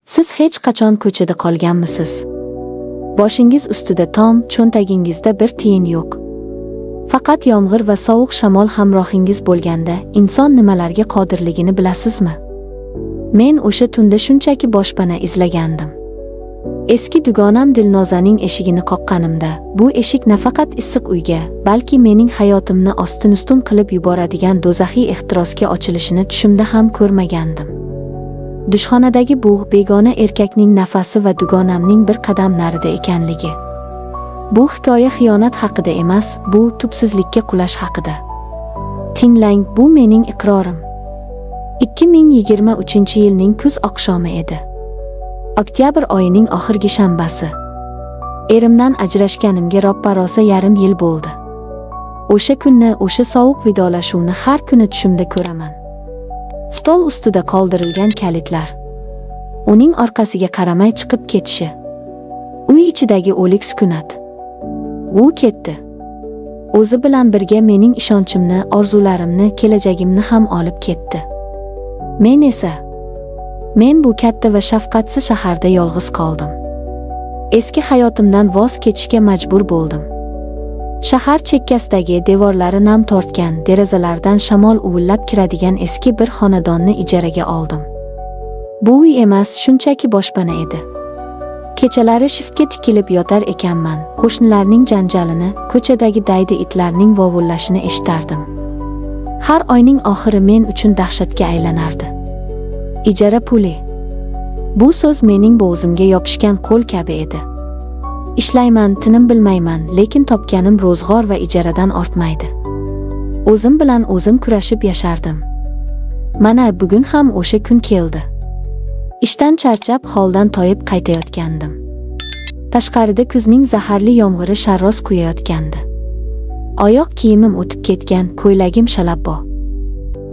Siz hech qachon ko'chada qolganmisiz? Boshingiz ustida tom, cho'ntagingizda bir tiyin yo'q. Faqat yomg'ir va sovuq shamol hamrohingiz bo'lganda inson nimalarga qodirligini bilasizmi? Men o'sha tunda shunchaki boshpana izlagandim. Eski dugonam Dilnozaning eshigini qoqqanimda, bu eshik nafaqat issiq uyga, balki mening hayotimni ostin-ustun qilib yuboradigan do'zaxiy ehtirosga ochilishini tushimda ham ko'rmagandim. Dushxonadagi bug' begona erkakning nafasi va dugonamning bir qadam narida ekanligi. Bu hikoya xiyonat haqida emas, bu tubsizlikka qulash haqida. Tinglang, bu mening iqrorim. 2023-yilning kuz oqshomi edi. Oktyabr oyining oxirgi shanbasi. Erimdan ajrashganimga roppa-rosa yarim yil bo'ldi. O'sha kunni, o'sha sovuq vidolashuvni har kuni tushimda ko'raman. Stol ustida qoldirilgan kalitlar. Uning orqasiga qaramay chiqib ketishi. Uy ichidagi o'lik sukunat. U ketdi. O'zi bilan birga mening ishonchimni, orzularimni, kelajagimni ham olib ketdi. Men bu katta va shafqatsiz shaharda yolg'iz qoldim. Eski hayotimdan voz kechishga majbur bo'ldim. Shahar chekkasidagi devorlari nam tortgan, derazalardan shamol uvillab kiradigan eski bir xonadonni ijaraga oldim. Bu uy emas, shunchaki boshpana edi. Kechalari shiftga tikilib yotar ekanman, qo'shnilarning janjalini, ko'chadagi daydi itlarning vovullashini eshitardim. Har oyning oxiri men uchun dahshatga aylanardi. Ijara puli. Bu so'z mening bo'g'zimga yopishgan qo'l kabi edi. Ishlayman, tinim bilmayman, lekin topganim ro'zg'or va ijaradan ortmaydi. O'zim bilan o'zim kurashib yashardim. Mana bugun ham o'sha kun keldi. Ishdan charchab, holdan toyib qaytayotgandim. Tashqarida kuzning zaharli yomg'iri sharros quyayotgandi. Oyoq kiyimim o'tib ketgan, ko'ylagim shalabbo.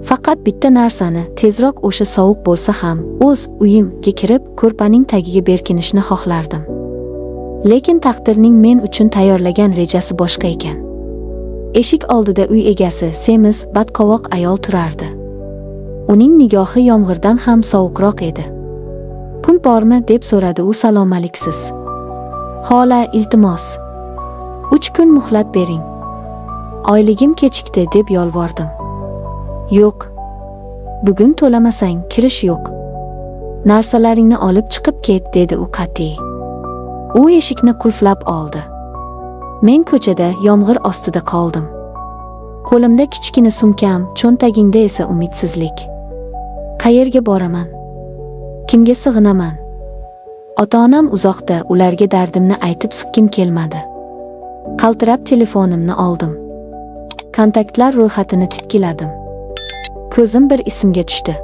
Faqat bitta narsani, tezroq o'sha sovuq bo'lsa ham, o'z uyimga kirib, ko'rpaning tagiga berkinishni xohlardim. Lekin taqdirning men uchun tayyorlagan rejasi boshqa ekan. Eshik oldida uy egasi, semiz, badqovoq ayol turardi. Uning nigohi yomg'irdan ham sovuqroq edi. "Pul bormi?" deb so'radi u salom-aliksiz. "Xola, iltimos. 3 kun muhlat bering. Oyligim kechikdi" deb yolvordim. "Yo'q. Bugun to'lamasang kirish yo'q. Narsalaringni olib chiqib ket" dedi u qat'iy. U eshikni qulflab oldi. Men ko'chada yomg'ir ostida qoldim. Qo'limda kichkina sumkam, cho'ntagimda esa umidsizlik. Qayerga boraman? Kimga sig'inaman? Ota-onam uzoqda, ularga dardimni aytib siqqim kelmadi. Qaltirab telefonimni oldim. Kontaktlar ro'yxatini titkiladim. Ko'zim bir ismga tushdi.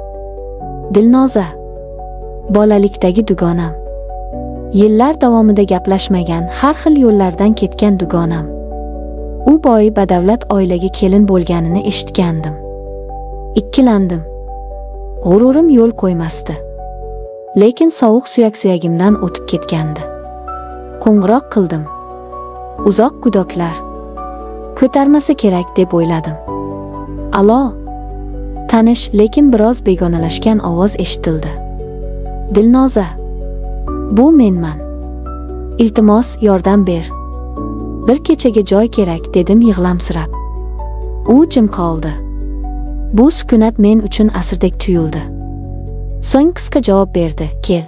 Dilnoza. Bolalikdagi dugonam. Yillar davomida gaplashmagan, har xil yo'llardan ketgan dugonam. U boy badavlat oilaga kelin bo'lganini eshitgandim. Ikkilandim. G'ururim yo'l qo'ymasdi. Lekin sovuq suyak-suyagimdan o'tib ketgandi. Qo'ng'iroq qildim. Uzoq gudoklar. Ko'tarmasa kerak deb o'yladim. Alo. Tanish, lekin biroz begonalashgan ovoz eshitildi. Dilnoza. Bu menman. Iltimos, yordam ber. Bir kechaga joy kerak dedim yig'lamsirab. U jim qoldi. Bu sukunat men uchun asrdek tuyuldi. So'ng qisqa javob berdi. Kel.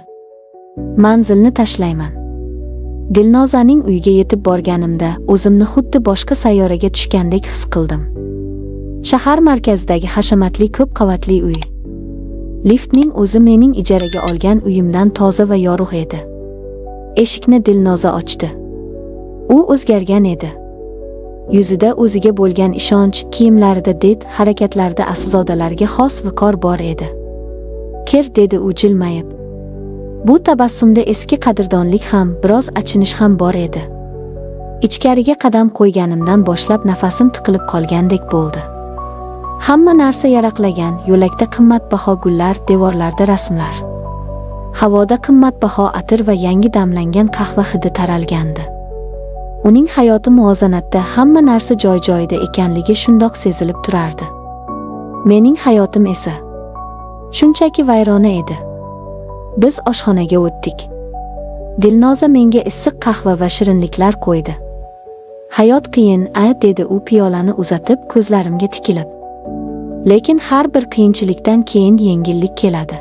Manzilni tashlayman. Dilnozaning uyiga yetib borganimda o'zimni xuddi boshqa sayyoraga tushgandek his qildim. Shahar markazidagi hashamatli ko'p qavatli uy. Liftning o'zi mening ijaraga olgan uyimdan toza va yorug' edi. Eshikni Dilnoza ochdi. U o'zgargan edi. Yuzida o'ziga bo'lgan ishonch, kiyimlarida did, harakatlarida aslzodalarga xos viqor bor edi. "Kir" dedi u jilmayib. Bu tabassumda eski qadrdonlik ham, biroz achinish ham bor edi. Ichkariga qadam qo'yganimdan boshlab nafasim tiqilib qolgandek bo'ldi. Hamma narsa yaraqlagan, yo'lakda qimmatbaho gullar, devorlarda rasmlar. Havoda qimmatbaho atir va yangi damlangan qahva hidi taralgandi. Uning hayoti muvozanatda, hamma narsa joy-joyida ekanligi shundoq sezilib turardi. Mening hayotim esa shunchaki vayrona edi. Biz oshxonaga o'tdik. Dilnoza menga issiq qahva va shirinliklar qo'ydi. Hayot qiyin, dedi u piyolani uzatib ko'zlarimga tikilib. Lekin har bir qiyinchilikdan keyin yengillik keladi.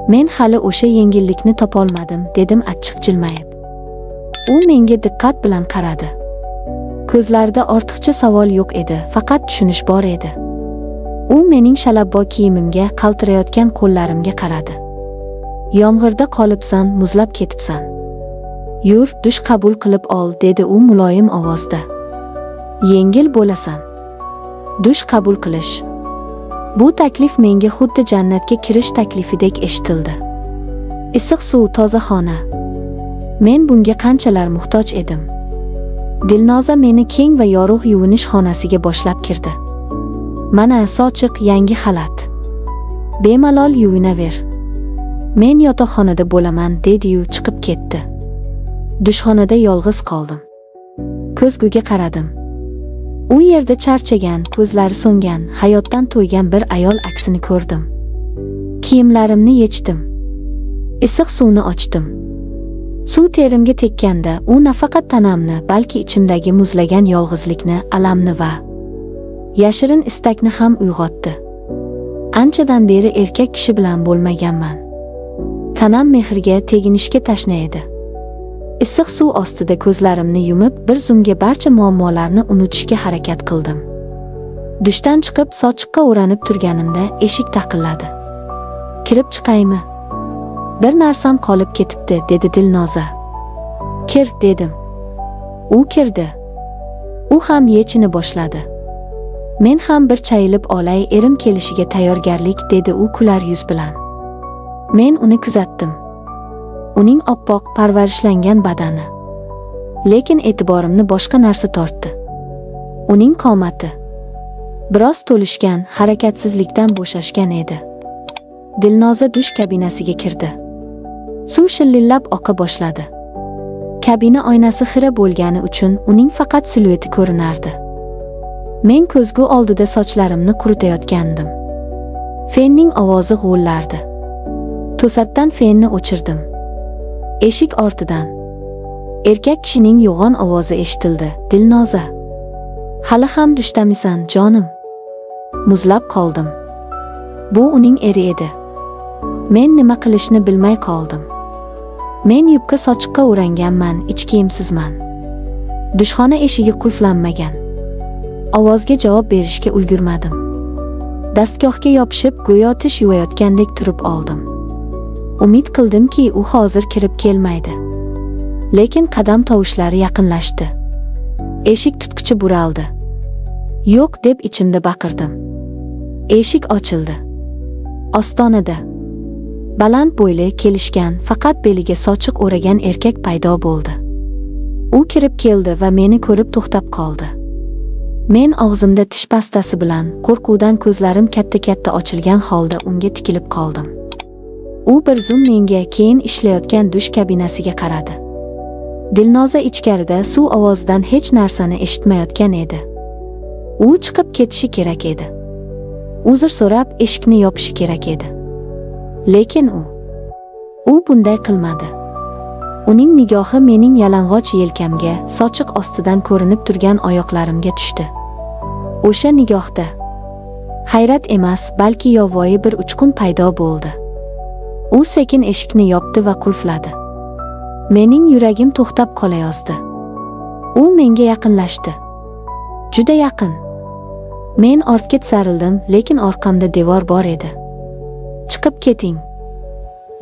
Men hali o'sha yengillikni topolmadim, dedim achchiq jilmayib. U menga diqqat bilan qaradi. Ko'zlarida ortiqcha savol yo'q edi, faqat tushunish bor edi. U mening shalabbo kiyimimga, qaltirayotgan qo'llarimga qaradi. Yomg'irda qolibsan, muzlab ketibsan. Yur, dush qabul qilib ol, dedi u muloyim ovozda. Yengil bo'lasan. Dush qabul qilish. Bu taklif menga xuddi jannatga kirish taklifidek eshitildi. Issiq suv, toza xona. Men bunga qanchalar muhtoj edim. Dilnoza meni keng va yorug' yuvinish xonasiga boshlab kirdi. Mana sochiq yangi xalat. Bemalol yuvinaver. Men yotoqxonada bo'laman, dedi-yu chiqib ketdi. Dushxonada yolg'iz qoldim. Ko'zguga qaradim. U yerda charchagan, ko'zlari so'ngan, hayotdan to'ygan bir ayol aksini ko'rdim. Kiyimlarimni yechdim. Issiq suvni ochdim. Suv terimga tekkanda u nafaqat tanamni, balki ichimdagi muzlagan yolg'izlikni, alamni va yashirin istakni ham uyg'otdi. Anchadan beri erkak kishi bilan bo'lmaganman. Tanam mehrga, teginishga tashna edi. Issiq suv ostida ko'zlarimni yumib, bir zumga barcha muammolarni unutishga harakat qildim. Dushdan chiqib sochiqqa o'ranib turganimda eshik taqilladi. Kirib chiqaymi? Bir narsam qolib ketibdi, dedi Dilnoza. Kir, dedim. U kirdi. U ham yechini boshladi. Men ham bir chayilib olay, erim kelishiga tayyorgarlik, dedi u kular yuz bilan. Men uni kuzatdim. Uning oppoq, parvarishlangan badani. Lekin e'tiborimni boshqa narsa tortdi. Uning qomati. Biroz to'lishgan, harakatsizlikdan bo'shashgan edi. Dilnoza dush kabinasiga kirdi. Suv shillillab oqa boshladi. Kabina oynasi xira bo'lgani uchun uning faqat silueti ko'rinardi. Men ko'zgu oldida sochlarimni quritayotgandim. Fenning ovozi g'ullardi. To'satdan fenni o'chirdim. Eshik ortidan erkak kishining yo'g'on ovozi eshitildi. Dilnoza, hali ham dushdamisan, jonim? Muzlab qoldim. Bu uning eri edi. Men nima qilishni bilmay qoldim. Men yubka sochiqqa o'ranganman, ich kiyimsizman. Dushxona eshigi qulflanmagan. Ovozga javob berishga ulgurmadim. Dastgohga yopishib, go'yo tish yuvayotgandek turib oldim. Umid qildimki, u hozir kirib kelmaydi. Lekin qadam tovushlari yaqinlashdi. Eshik tutqichi buraldi. Yo'q, deb ichimda baqirdim. Eshik ochildi. Ostonada baland bo'yli, kelishgan, faqat beliga sochiq o'ragan erkak paydo bo'ldi. U kirib keldi va meni ko'rib to'xtab qoldi. Men og'zimda tish pastasi bilan, qo'rquvdan ko'zlarim katta-katta ochilgan holda unga tikilib qoldim. U bir zum menga, keyin ishlayotgan dush kabinasiga qaradi. Dilnoza ichkarida suv ovozidan hech narsani eshitmayotgan edi. U chiqib ketishi kerak edi. Uzr so'rab eshikni yopishi kerak edi. Lekin u bunday qilmadi. Uning nigohi mening yalang'och yelkamga, sochiq ostidan ko'rinib turgan oyoqlarimga tushdi. O'sha nigohda hayrat emas, balki yovvoyi bir uchqun paydo bo'ldi. U sekin eshikni yopdi va qulfladi. Mening yuragim to'xtab qolayozdi. U menga yaqinlashdi. Juda yaqin. Men ortga tisarildim, lekin orqamda devor bor edi. Chiqib keting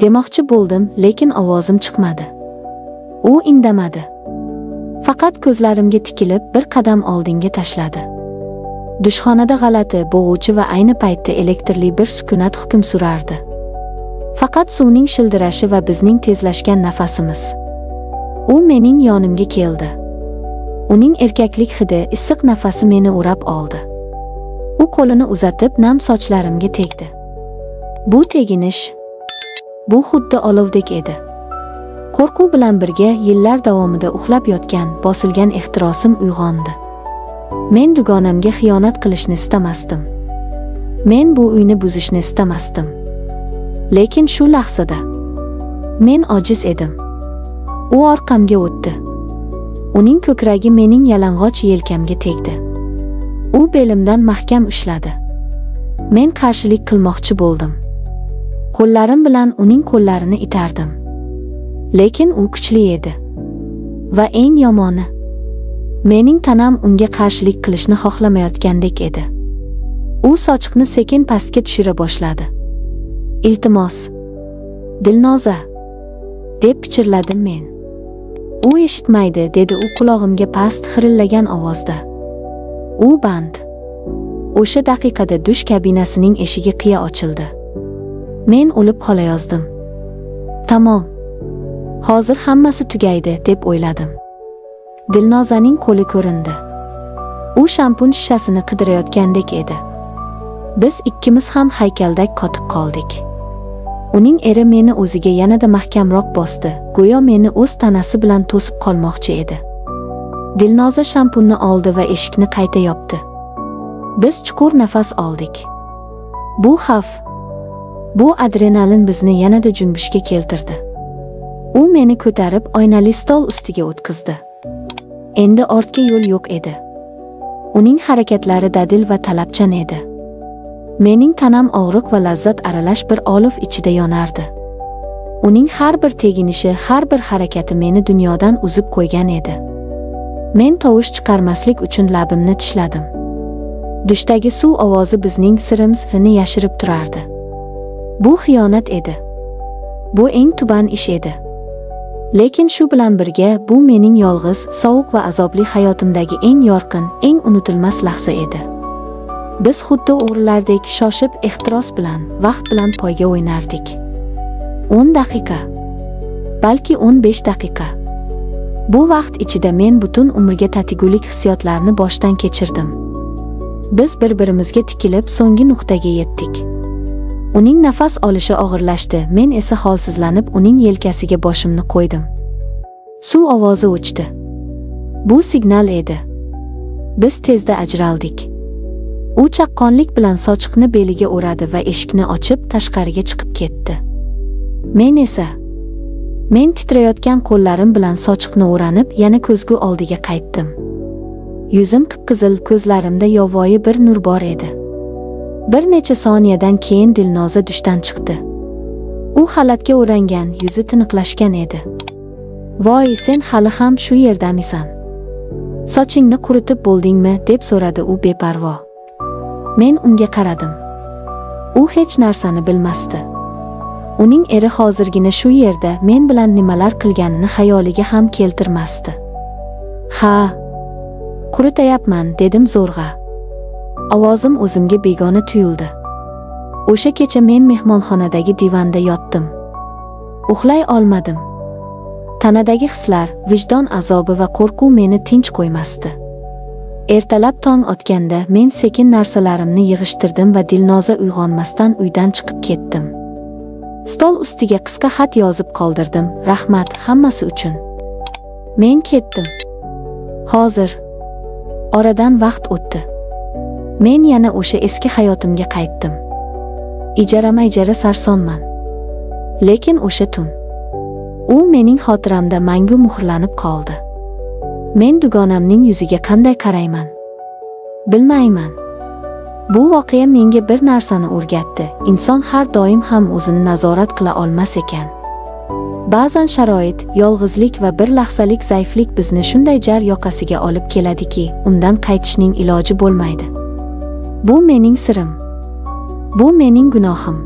demoqchi bo'ldim, lekin ovozim chiqmadi. U indamadi. Faqat ko'zlarimga tikilib bir qadam oldinga tashladi. Dushxonada g'alati, bo'g'uvchi va ayni paytda elektrli bir sukunat hukm surardi. Faqat suvning shildirashi va bizning tezlashgan nafasimiz. U mening yonimga keldi. Uning erkaklik hidi, issiq nafasi meni o'rab oldi. U qo'lini uzatib nam sochlarimga tegdi. Bu teginish, bu xuddi olovdek edi. Qo'rquv bilan birga yillar davomida uxlab yotgan, bosilgan ehtirosim uyg'ondi. Men dugonamga xiyonat qilishni istamasdim. Men bu uyni buzishni istamasdim. Lekin shu lahzada Men ojiz edim. U orqamga o'tdi. Uning ko'kragi mening yalang'och yelkamga tegdi. U belimdan mahkam ushladi. Men qarshilik qilmoqchi bo'ldim. Qo'llarim bilan uning qo'llarini itardim. Lekin u kuchli edi. Va eng yomoni, mening tanam unga qarshilik qilishni xohlamayotgandek edi. U sochiqni sekin pastga tushira boshladi. "Iltimos, Dilnoza", deb pichirladim men. "U eshitmaydi", dedi u qulog'imga past xirillagan ovozda. U band. O'sha daqiqada dush kabinasining eshigi qiya ochildi. Men o'lib qolayozdim. Tamom. Hozir hammasi tugaydi, deb o'yladim. Dilnozaning qo'li ko'rindi. U shampun shishasini qidirayotgandek edi. Biz ikkimiz ham haykaldek qotib qoldik. Uning eri meni o'ziga yanada mahkamroq bosdi, go'yo meni o'z tanasi bilan to'sib qolmoqchi edi. Dilnoza shampunni oldi va eshikni qayta yopdi. Biz chuqur nafas oldik. Bu xavf, bu adrenalin bizni yanada junbishga keltirdi. U meni ko'tarib oynali stol ustiga o'tkazdi. Endi ortga yo'l yo'q edi. Uning harakatlari dadil va talabchan edi. Mening tanam og'riq va lazzat aralash bir olov ichida yonardi. Uning har bir teginishi, har bir harakati meni dunyodan uzib qo'ygan edi. Men tovush chiqarmaslik uchun labimni tishladim. Dushdagi suv ovozi bizning sirimizni yashirib turardi. Bu xiyonat edi. Bu eng tuban ish edi. Lekin shu bilan birga bu mening yolg'iz, sovuq va azobli hayotimdagi eng yorqin, eng unutilmas lahza edi. Biz xuddi o'g'rilardek shoshib, ehtiros bilan, vaqt bilan poyga o'ynardik. 10 daqiqa, balki 15 daqiqa. Bu vaqt ichida men butun umrga tatigulik hissiyotlarni boshdan kechirdim. Biz bir-birimizga tikilib so'nggi nuqtaga yetdik. Uning nafas olishi og'irlashdi, men esa holsizlanib uning yelkasiga boshimni qo'ydim. Suv ovozi o'chdi. Bu signal edi. Biz tezda ajraldik. U chaqqonlik bilan sochiqni beliga o'radi va eshikni ochib tashqariga chiqib ketdi. Men titrayotgan qo'llarim bilan sochiqni o'ranib, yana ko'zgu oldiga qaytdim. Yuzim qip-qizil, ko'zlarimda yovvoyi bir nur bor edi. Bir necha soniyadan keyin Dilnoza dushdan chiqdi. U xalatga o'rangan, yuzi tiniqlashgan edi. "Voy, sen hali ham shu yerdamisan? Sochingni quritib bo'ldingmi?" deb so'radi u beparvo. Men unga qaradim. U hech narsani bilmasdi. Uning eri hozirgina shu yerda men bilan nimalar qilganini xayoliga ham keltirmasdi. "Ha, quritayapman", dedim zo'rg'a. Ovozim o'zimga begona tuyuldi. O'sha kecha men mehmonxonadagi divanda yotdim. Uxlay olmadim. Tanadagi hislar, vijdon azobi va qo'rquv meni tinch qo'ymasdi. Ertalab tong otganda men sekin narsalarimni yig'ishtirdim va Dilnoza uyg'onmasdan uydan chiqib ketdim. Stol ustiga qisqa xat yozib qoldirdim: "Rahmat hammasi uchun. Men ketdim. Hozir." Oradan vaqt o'tdi. Men yana o'sha eski hayotimga qaytdim. Ijara sarsonman. Lekin o'sha tun, u mening xotiramda mangu muhrlanib qoldi. Men dugonamning yuziga qanday qarayman? Bilmayman. Bu voqea menga bir narsani o'rgatdi. Inson har doim ham o'zini nazorat qila olmas ekan. Ba'zan sharoit, yolg'izlik va bir lahzalik zaiflik bizni shunday jar yoqasiga olib keladiki, undan qaytishning iloji bo'lmaydi. Bu mening sirim. Bu mening gunohim.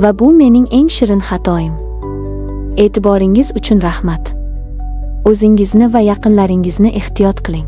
Va bu mening eng shirin xatoim. E'tiboringiz uchun rahmat. O'zingizni va yaqinlaringizni ehtiyot qiling.